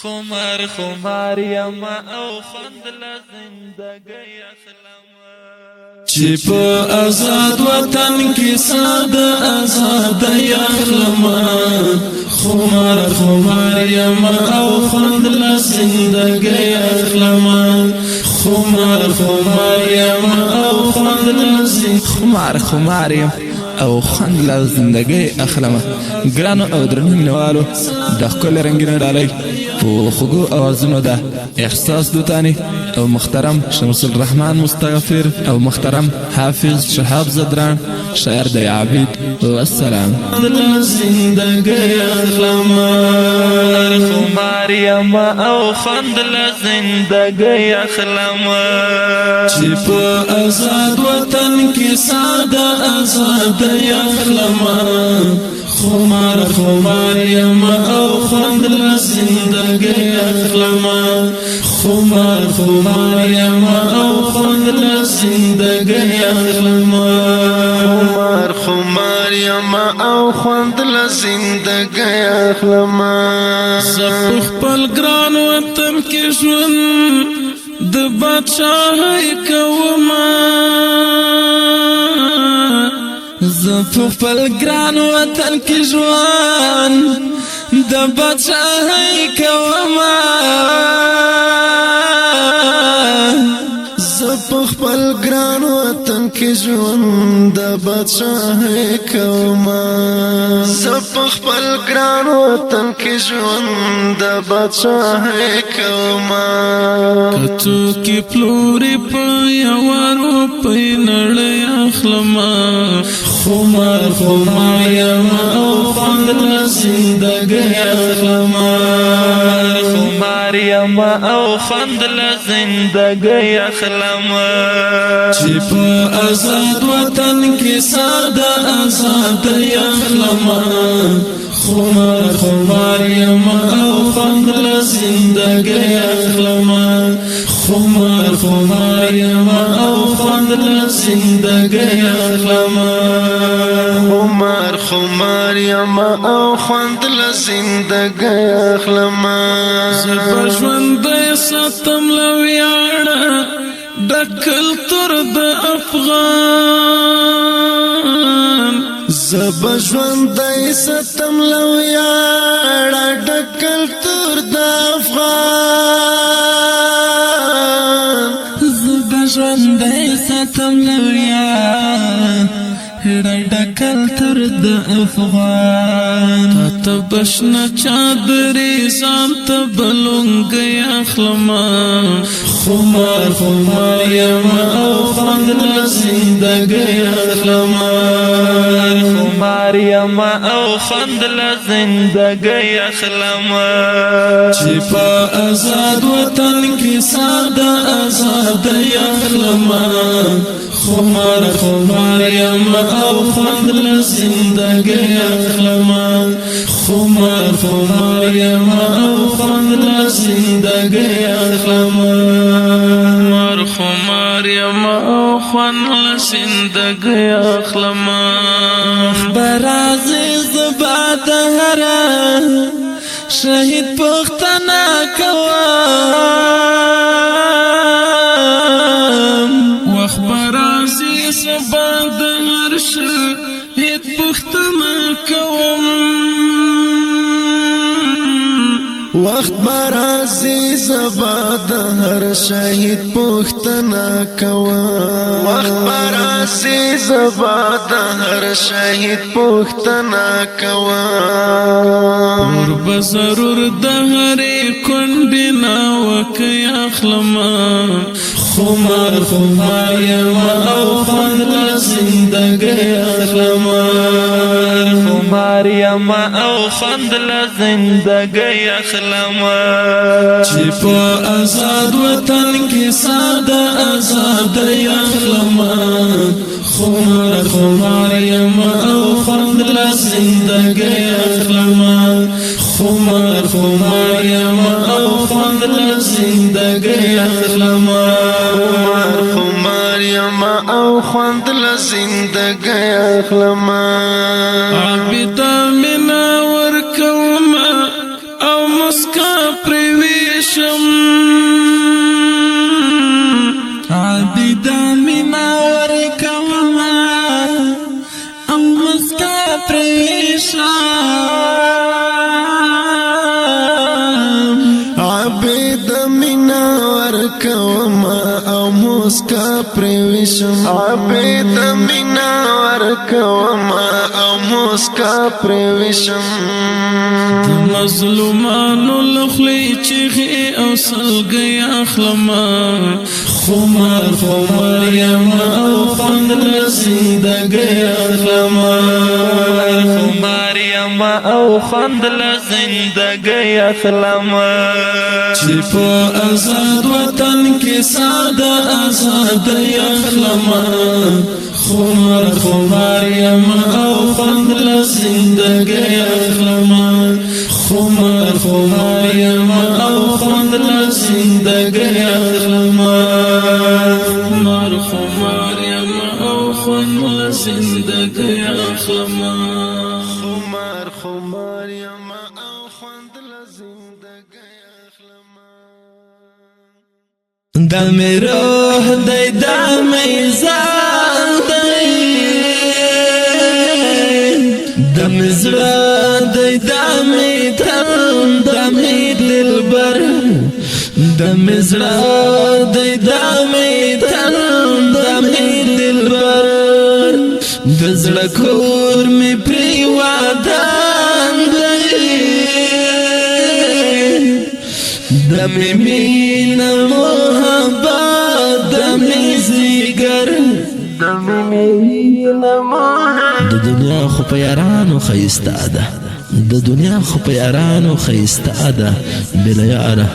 خمار خمار یما او خوند لزندگی اخلما چې په آزاد وطن کې ساده آزاد یخلما خمار خمار یما او خوند لزندگی اخلما خمار خمار یما او خوند لزندگی خمار خمار یم او خوند له زندګۍ اخلمه ګرانو او درنو مینوالو د ښکلې رنګینه ډالۍ په خوږو اوازونو ده احساس دوتاني او محترم شمس الرحمن مستغفر او محترم حافظ شهاب زدران شاعر د عبید والسلام زندګۍ اخلما خمار یما او خوند لزندگی اخلما چې په آزاد وطن کې ساده آزاد یخلما خمار خمار یما او خوند لزندگی اخلما خمار خمار یما او خوند لزندگی اخلما خمار خمار یما او خوند لزندگی اخلما زه خپل ګران وطن کې ژوند د بادشاهۍ کومه زه په خپل ګران وطن کې ژوند د بادشاهۍ کومه زه په خپل ګران وطن کې ژوند د بادشاهۍ کومه زه په خپل ګران وطن کې ژوند د بادشاهۍ کومه کڅو کې پلوري په یوه روپۍ نړۍ اخلمه خمار خمار یما او خوند لزندګۍ اخلمه خمار یما او خوند لزندگی اخلما چې په آزاد وطن کې ساده آزاد یخلما خمار خمار یما او خوند لزندګۍ اخلما خمار خمار یما او خوند لزندګۍ اخلما خمار خمار یما او خوند لزندګۍ اخلما زه ژوندی ساتم له ویاړه د کلتور د افغان زه ژوندی ساتم له ویاړه د کلتور د افغان زه ژوندی ساتم له ویاړه د کلتور د افغان ته بشنه چادرې ځان ته بلونګۍ اخلمه خمار خمار یما او خوند لزندګۍ اخلمه خمار یما او خوند لزندگی اخلما چې په آزاد وطن کې ساده آزاد یخلمه خمار خمار یما او خوند لزندګۍ اخلمه خمار خمار یما او خوند لزندګۍ اخلمه خمار خمار یما او خوند لزندگی اخلما برازي زباد هره شهید پختنا کوم وخبر عزیز بعد هر شهید پختنا کوم وخت بر عزیز باد هر شهید پختنا کوم وخت بر عزیز باد هر شهید پختنا کوم قرب ضرور د هرې کونډې نا وکي اخلمه خمار خمار یما او خوند لزندګۍ اخلمه خمار یما او خوند لزندگی اخلما چې په آزاد وطن کې ساده آزاد یخلمه خمار خمار یما او خوند لزندګۍ اخلمه خمار خمار یما او خوند لزندګۍ اخلمه خمار خمار یما او خوند لزندګۍ اخلما عبدا منا ورکوما او مسکا پرویشم عبیدا مینا ورکوما او مسکا پرویشم عبید مینا ورکوما او مسکا پرویشم عبید مینا ورکوما او مسکا پرویشم مظلومانو لخلی چیخی او سلگی اخلما خمار خمار یما او خوند لزندگی اخلما خمار یما او خوند لزندگی اخلما چی پا ازاد وطن کی ساده ازاد اخلما خمار خمار یما او خوند لزندگی اخلما خمار خمار یما او خوند لزندگی اخلما خمار خمار یما او خوند لزندگی اخلما خمار خمار یما او خوند لزندگی اخلما دمی روح دی دمی زان دی دمی زړه دی دمی تن دمی دلبر دمی زړه دی دمی تن دمی دلبر د زړه کور می پریوادان دی دمی مینا محبت دمی زیگر دمی مینا محبت د دنیا خو په یارانو خیسته ده د دنیا خو په یارانو خیسته ده بلا یاره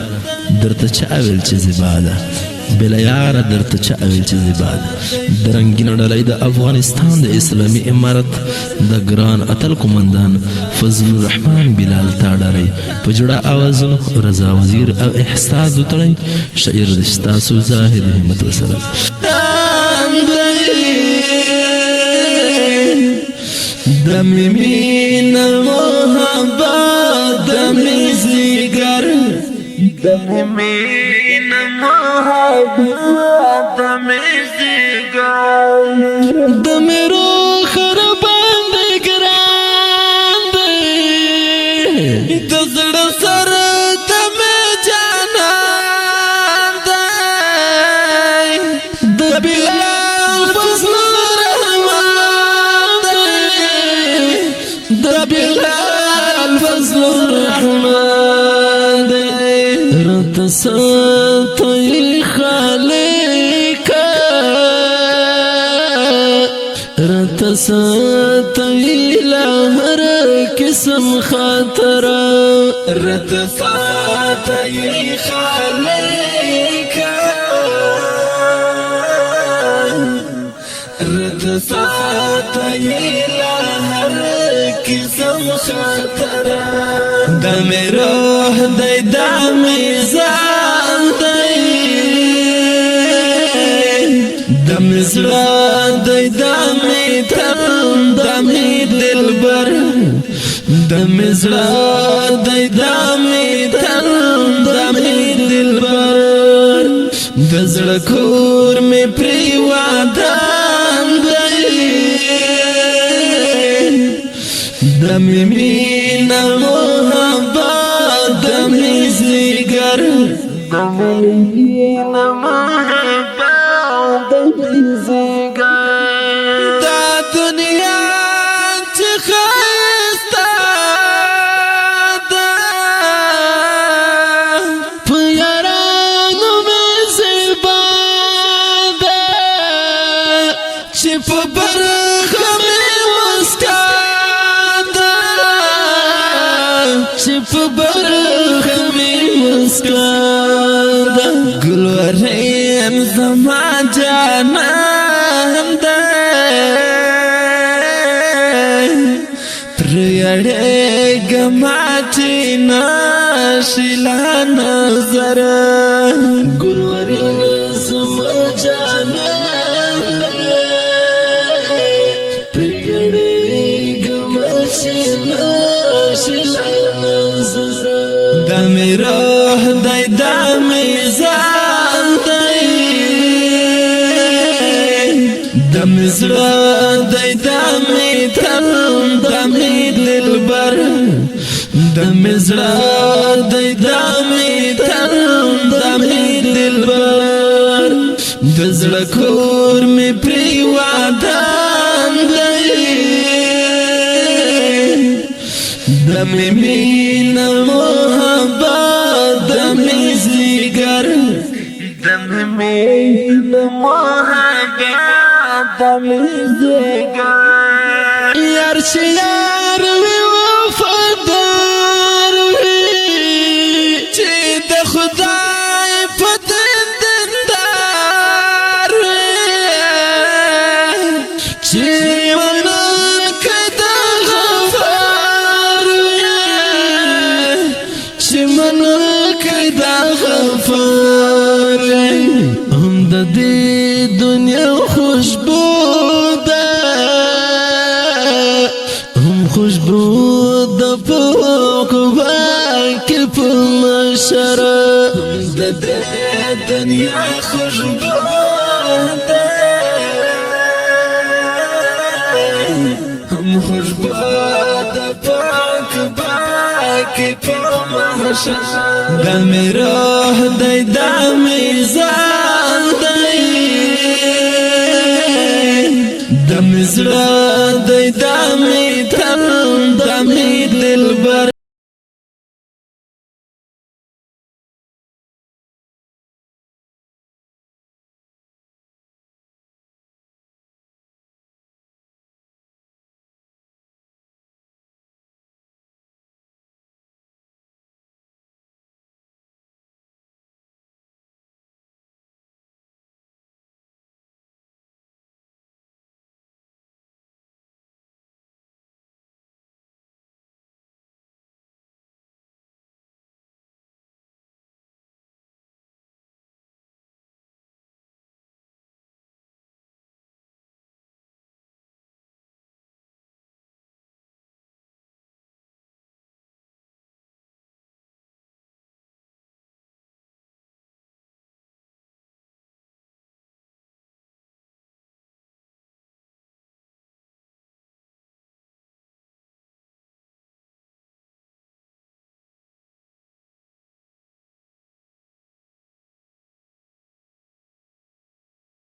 درته چا ویل چې زیبا ده بلا یاره درته چا ویل چې زیبا ده د رنګینو ډلۍ د افغانستان د اسلامي امارت د ګران اتل قومندان فضل الرحمن بلال تاړري په جوړه اوازونو رضا وزیر او احساس وتړي شاعر د ستاسو زاهد همت وسلام دمی مینا محبت دمی زیگر دمی مینا محبت دمی زیگر دمی روح ربان دی گران دی دزڑ سر دمی جانان دی دبیلال فضل الرحمن دی دبیلال فضل الرحمن دی رت ستوی خالقا رت ستوی لهر قسم خاطر رت ستوی خالقا رت ستوی لهر قسم خاطر دمی روح دی دمی زان دی دمی زړه دی دمی تن دمی دلبر دمی زړه دی دمی تن دمی دلبر د زړه کور می پریوادان دی دمی مینا محبت دمی زیگر دمی مینا محبت دمی زیگر دا دنیا چه خسته ده په یارانو می زیبا ده چې په برخه می مسکا چپ برخ می مسکان دا گلوریم زمان جانان دا پریڑے گماتی ناشلا نظر گلوریم زمان جانان پریڑے گماتی ناشلا دمی روح روح دی دا میزان دی دم زړه دی دا می تن دم دلبر دم زړه دی دا می تن دم دلبر د زړه کور می پری وادان دی دم مینه محبت دم زیګر دم مینه محبت دم زیګر یار چې یار وی وفادار وی چې د خدای په دیندار وی چې غفار هم د دې دنیا خوشبو ده هم خوشبو د پوکوا کې په مشر هم د دې دنیا خوشبو ده هم خوشبو د پوکوا کې په مشر دم روح دی دا میزان دی دم زړه دی دا